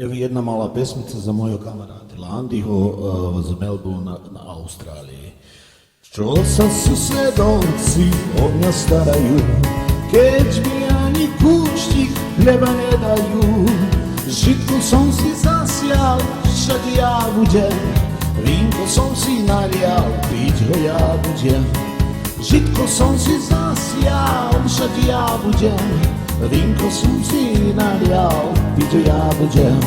Evo jedna mala pesmica za mojho kamaráta Landyho z Melbourne na Austrálii. Čo sa susedovci o mňa starajú, keď mi ani kúštik chleba nedajú. Žitku som si zasial, všade ja budem, vínko som si nalial, piť ho ja budem. Žitko som si zasial, všade ja budem, vínko som si nalial, piť ho ja budem.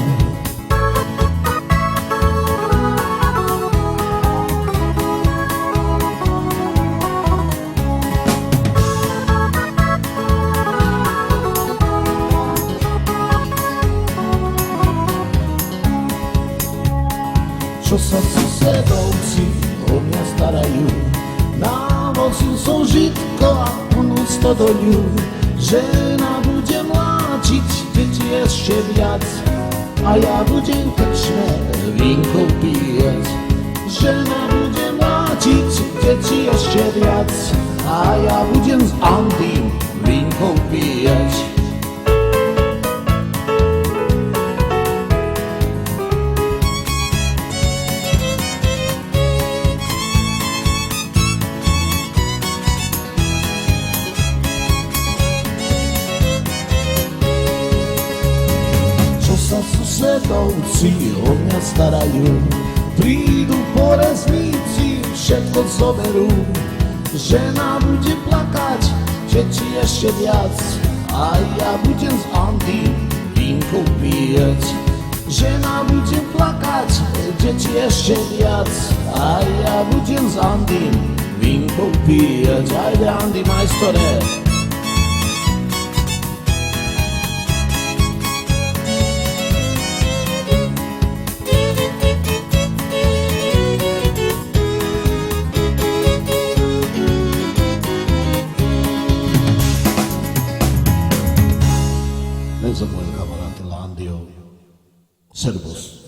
Čo sa susedovci o mňa starajú, navozil som žitko a plnú stodoľu. Žena bude mláčiť deti ešte viac a ja budem krčme vínko píjať. Žena bude mláčiť deti ešte viac a ja budem s Andym vínko píjať. Susedovci o mňa starajú, prídu porezníci, všetko zoberú. Žena bude plakať, deti ešte viac a ja budem s Andym vínko píjať. Žena bude plakať, deti ešte viac a ja budem s Andym vínko píjať. Ajde Andy majstore. Za mojho kamaráta Landyho. Servus.